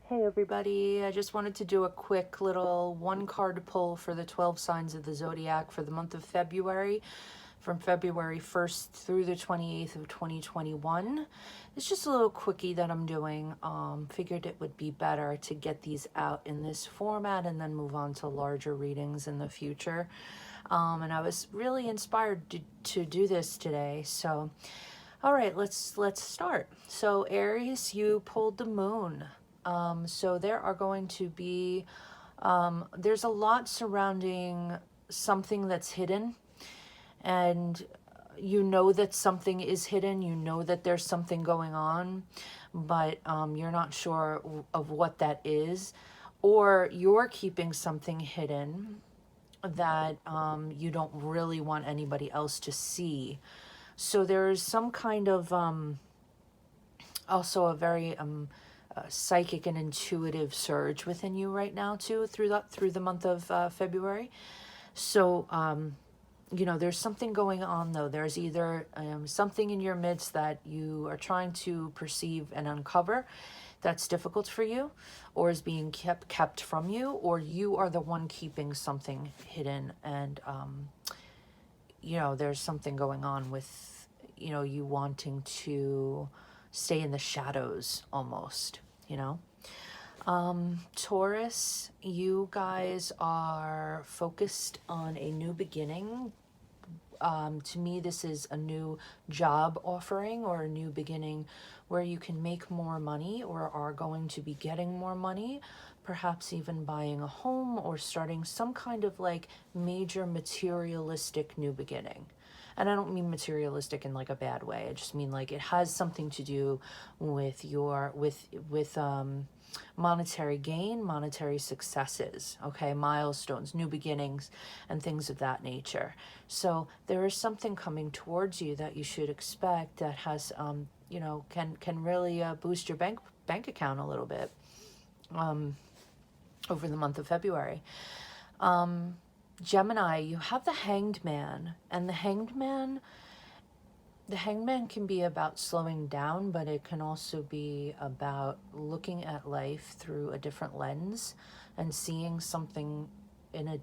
Hey everybody, I just wanted to do a quick little one card pull for the 12 signs of the zodiac for the month of February, from February 1st through the 28th of 2021. It's just a little quickie that I'm doing. Figured it would be better to get these out in this format and then move on to larger readings in the future. And I was really inspired to do this today. So, all right, let's start. So Aries, you pulled the moon. So there are going to be, there's a lot surrounding something that's hidden, and you know that something is hidden, you know that there's something going on, but you're not sure of what that is, or you're keeping something hidden that you don't really want anybody else to see. So there's some kind of also a very psychic and intuitive surge within you right now too, through the month of February. So you know, there's something going on though. There's either something in your midst that you are trying to perceive and uncover that's difficult for you, or is being kept from you, or you are the one keeping something hidden, and you know, there's something going on with, you know, you wanting to stay in the shadows almost, you know. Taurus, you guys are focused on a new beginning. To me, this is a new job offering or a new beginning where you can make more money or are going to be getting more money, perhaps even buying a home or starting some kind of like major materialistic new beginning. And I don't mean materialistic in like a bad way. I just mean like it has something to do with your monetary gain, monetary successes, okay, milestones, new beginnings, and things of that nature. So there is something coming towards you that you should expect that has, you know, can really boost your bank account a little bit over the month of February. Gemini, you have the Hanged Man, and the Hanged Man can be about slowing down, but it can also be about looking at life through a different lens and seeing something in a,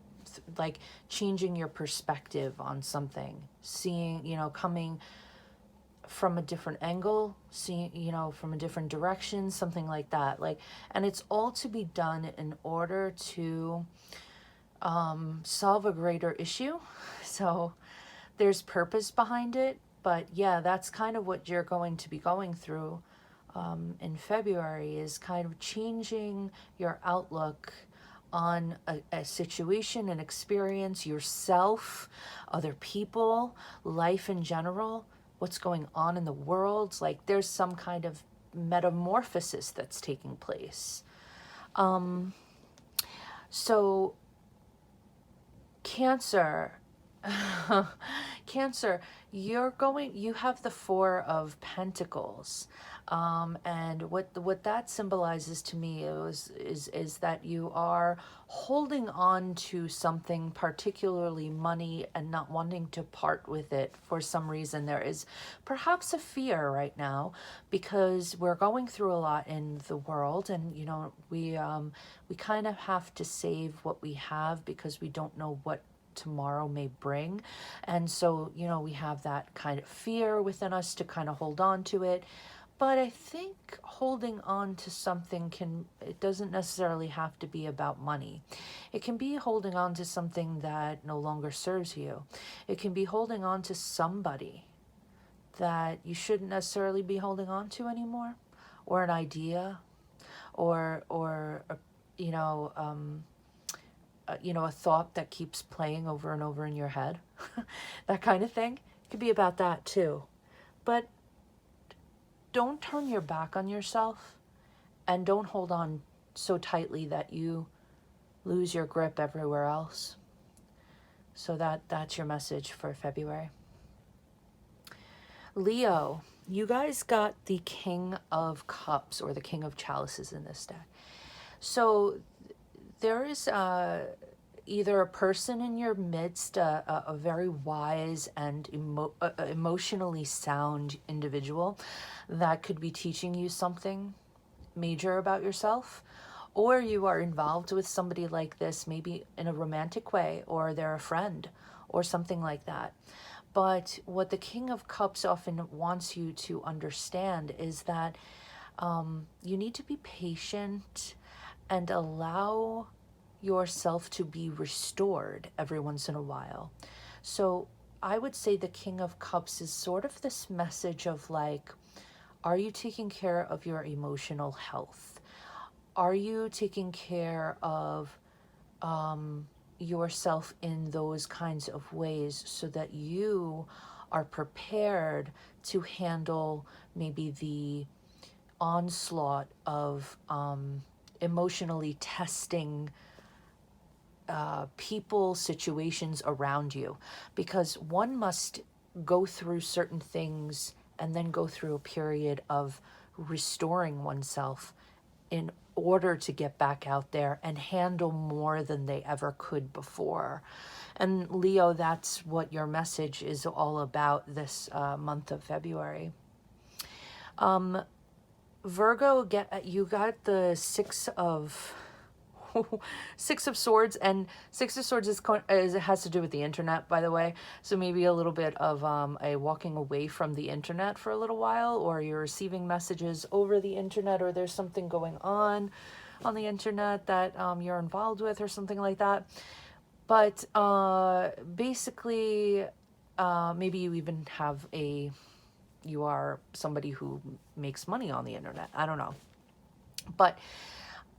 like changing your perspective on something, seeing, you know, coming from a different angle, seeing, you know, from a different direction, something like that. Like, and it's all to be done in order to solve a greater issue. So there's purpose behind it, but yeah, that's kind of what you're going to be going through in February, is kind of changing your outlook on a situation, an experience, yourself, other people, life in general, what's going on in the world. Like there's some kind of metamorphosis that's taking place. So Cancer, Cancer, you have the Four of Pentacles. And what that symbolizes to me is that you are holding on to something, particularly money, and not wanting to part with it for some reason. There is perhaps a fear right now because we're going through a lot in the world, and you know, we kind of have to save what we have because we don't know what tomorrow may bring. And so, you know, we have that kind of fear within us to kind of hold on to it. But I think holding on to something it doesn't necessarily have to be about money. It can be holding on to something that no longer serves you. It can be holding on to somebody that you shouldn't necessarily be holding on to anymore, or an idea, or you know, a thought that keeps playing over and over in your head, that kind of thing. It could be about that too. But don't turn your back on yourself, and don't hold on so tightly that you lose your grip everywhere else. So that's your message for February. Leo, you guys got the King of Cups or the King of Chalices in this deck. So there is either a person in your midst, a very wise and emotionally sound individual that could be teaching you something major about yourself, or you are involved with somebody like this, maybe in a romantic way, or they're a friend or something like that. But what the King of Cups often wants you to understand is that you need to be patient and allow yourself to be restored every once in a while. So I would say the King of Cups is sort of this message of like, are you taking care of your emotional health? Are you taking care of yourself in those kinds of ways so that you are prepared to handle maybe the onslaught of emotionally testing people, situations around you? Because one must go through certain things and then go through a period of restoring oneself in order to get back out there and handle more than they ever could before. And Leo, that's what your message is all about this month of February. Virgo, you got the Six of Swords, and Six of Swords it has to do with the internet, by the way. So maybe a little bit of a walking away from the internet for a little while, or you're receiving messages over the internet, or there's something going on the internet that you're involved with, or something like that. But basically, maybe you even you are somebody who makes money on the internet. I don't know. But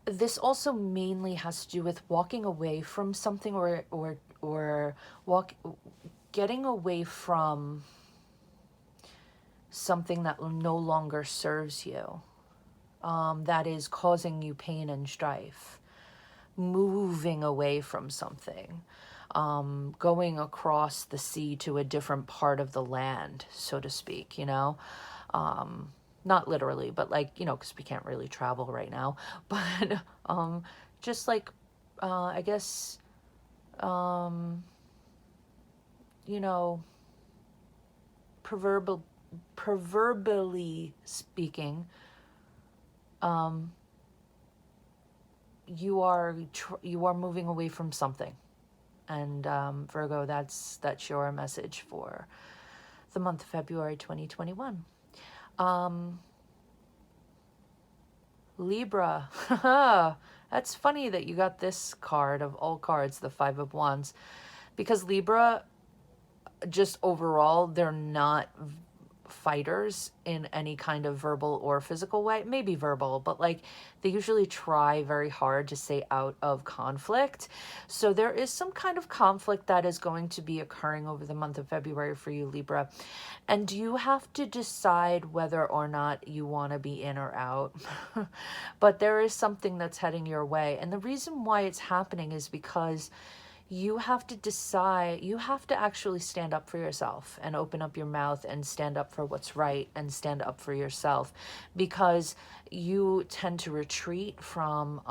this also mainly has to do with walking away from something, or getting away from something that no longer serves you, that is causing you pain and strife. Moving away from something, going across the sea to a different part of the land, so to speak, not literally, but like, because we can't really travel right now, but just like, I guess, proverbially speaking, you are moving away from something. And Virgo, that's your message for the month of February 2021. Libra. That's funny that you got this card of all cards, the Five of Wands, because Libra, just overall, they're not fighters in any kind of verbal or physical way. Maybe verbal, but like they usually try very hard to stay out of conflict. So there is some kind of conflict that is going to be occurring over the month of February for you, Libra. And you have to decide whether or not you want to be in or out. But there is something that's heading your way. And the reason why it's happening is because you have to decide, you have to actually stand up for yourself and open up your mouth and stand up for what's right and stand up for yourself, because you tend to retreat from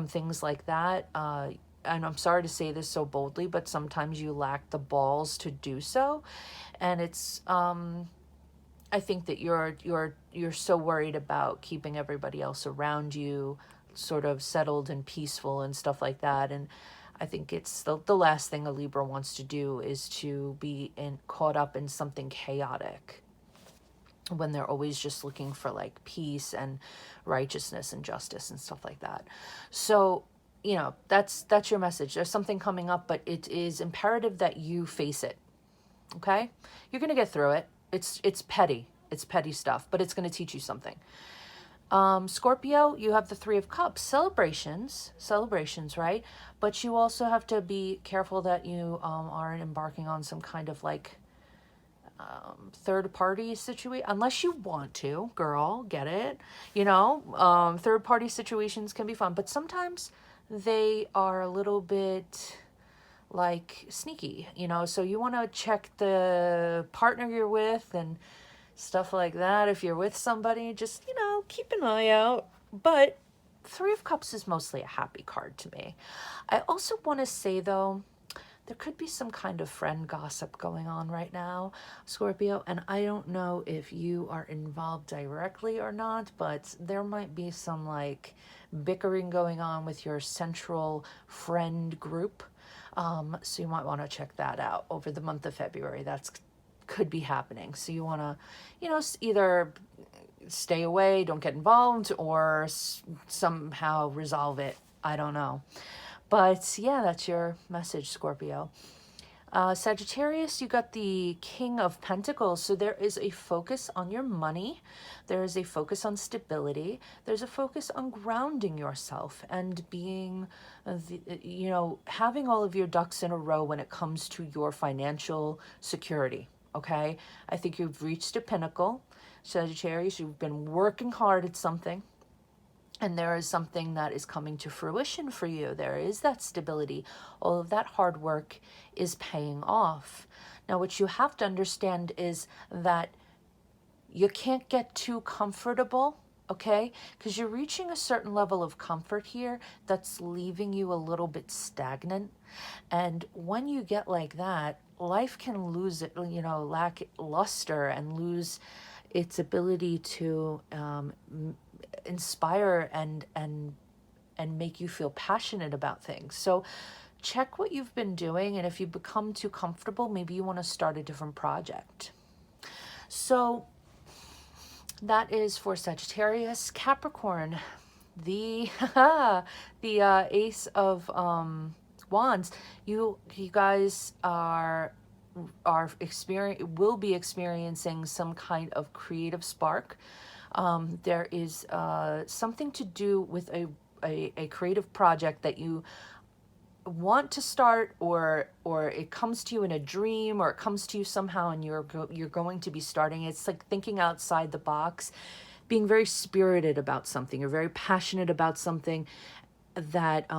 things like that. And I'm sorry to say this so boldly, but sometimes you lack the balls to do so. And it's, I think that you're so worried about keeping everybody else around you sort of settled and peaceful and stuff like that. And I think it's the last thing a Libra wants to do is to be caught up in something chaotic, when they're always just looking for like peace and righteousness and justice and stuff like that. So, that's your message. There's something coming up, but it is imperative that you face it. Okay? You're going to get through it. It's petty. It's petty stuff, but it's going to teach you something. Scorpio, you have the Three of Cups, celebrations, right? But you also have to be careful that you aren't embarking on some kind of like third party situation, unless you want to, girl, get it? Third party situations can be fun, but sometimes they are a little bit like sneaky, so you want to check the partner you're with and stuff like that. If you're with somebody, just, keep an eye out. But Three of Cups is mostly a happy card to me. I also want to say, though, there could be some kind of friend gossip going on right now, Scorpio, and I don't know if you are involved directly or not, but there might be some like bickering going on with your central friend group. So you might want to check that out over the month of February. That's could be happening. So you want to, you know, either stay away, don't get involved, or somehow resolve it. I don't know. But yeah, that's your message, Scorpio. Sagittarius, you got the King of Pentacles. So there is a focus on your money. There is a focus on stability. There's a focus on grounding yourself and being, you know, having all of your ducks in a row when it comes to your financial security. Okay. I think you've reached a pinnacle. Sagittarius, you've been working hard at something. And there is something that is coming to fruition for you. There is that stability. All of that hard work is paying off. Now, what you have to understand is that you can't get too comfortable, okay? Because you're reaching a certain level of comfort here that's leaving you a little bit stagnant. And when you get like that, life can lose it, you know, lack luster and lose its ability to inspire and make you feel passionate about things. So check what you've been doing, and if you become too comfortable, maybe you want to start a different project. So that is for Sagittarius. Capricorn, the the Ace of Wands. You guys will be experiencing some kind of creative spark. There is something to do with a creative project that you want to start, or it comes to you in a dream, or it comes to you somehow and you're going to be starting. It's like thinking outside the box, being very spirited about something. You're very passionate about something that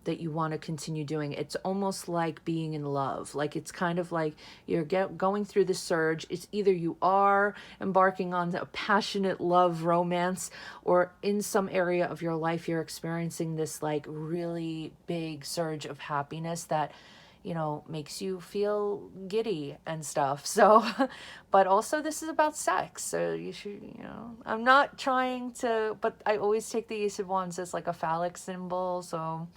that you want to continue doing. It's almost like being in love. Like it's kind of like you're going through the surge. It's either you are embarking on a passionate love romance, or in some area of your life you're experiencing this like really big surge of happiness that, you know, makes you feel giddy and stuff. So, but also this is about sex. So you should, you know, I'm not trying to, but I always take the Ace of Wands as like a phallic symbol. So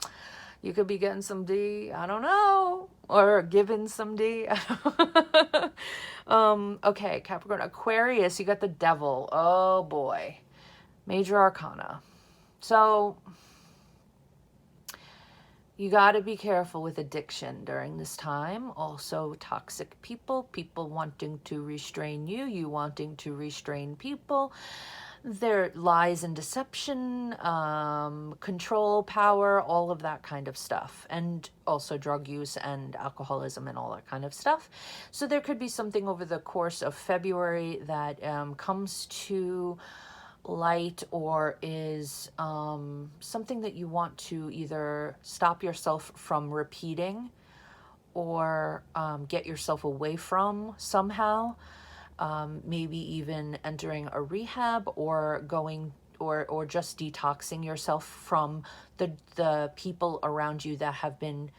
you could be getting some D, I don't know, or given some D. Okay, Capricorn. Aquarius, you got the Devil. Oh boy. Major Arcana. So you got to be careful with addiction during this time. Also, toxic people wanting to restrain you, you wanting to restrain people. There lies and deception, control, power, all of that kind of stuff. And also drug use and alcoholism and all that kind of stuff. So there could be something over the course of February that comes to light, or is something that you want to either stop yourself from repeating, or get yourself away from somehow. Maybe even entering a rehab, or going, or just detoxing yourself from the people around you that have been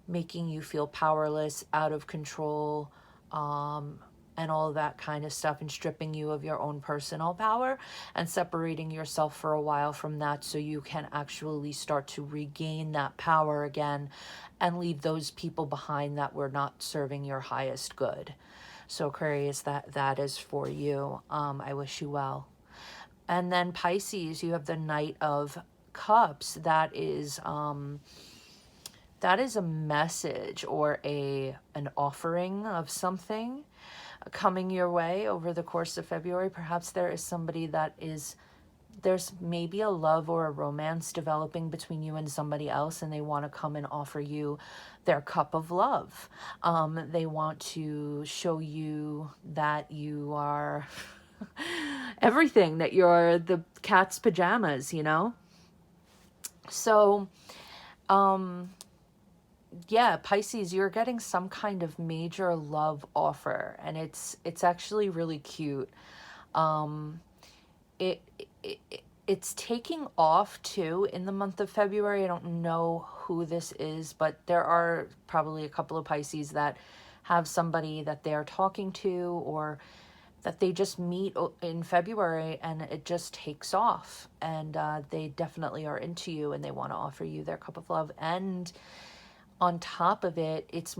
making you feel powerless, out of control, and all of that kind of stuff, and stripping you of your own personal power, and separating yourself for a while from that, so you can actually start to regain that power again and leave those people behind that were not serving your highest good. So Aquarius, that is for you. I wish you well. And then Pisces, you have the Knight of Cups. That is a message, or an offering of something coming your way over the course of February. Perhaps there is somebody there's maybe a love or a romance developing between you and somebody else, and they want to come and offer you their cup of love. They want to show you that you are everything, that you're the cat's pajamas, you know? So, yeah, Pisces, you're getting some kind of major love offer, and it's actually really cute. It's it's taking off too in the month of February. I don't know who this is, but there are probably a couple of Pisces that have somebody that they're talking to, or that they just meet in February, and it just takes off, and they definitely are into you and they want to offer you their cup of love. And on top of it, it's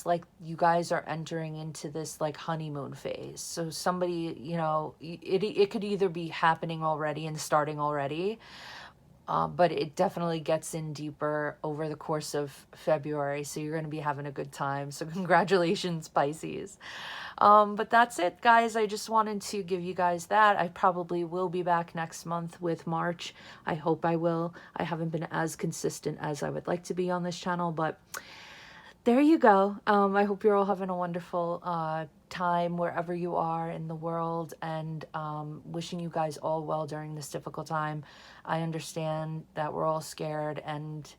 like you guys are entering into this like honeymoon phase. So somebody, you know, it could either be happening already and starting already, but it definitely gets in deeper over the course of February. So you're going to be having a good time. So congratulations, Pisces. But that's it, guys. I just wanted to give you guys that. I probably will be back next month with March. I hope I will. I haven't been as consistent as I would like to be on this channel, but there you go. I hope you're all having a wonderful time wherever you are in the world, and wishing you guys all well during this difficult time. I understand that we're all scared and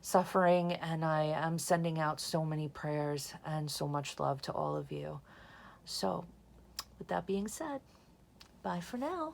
suffering, and I am sending out so many prayers and so much love to all of you. So, with that being said, bye for now.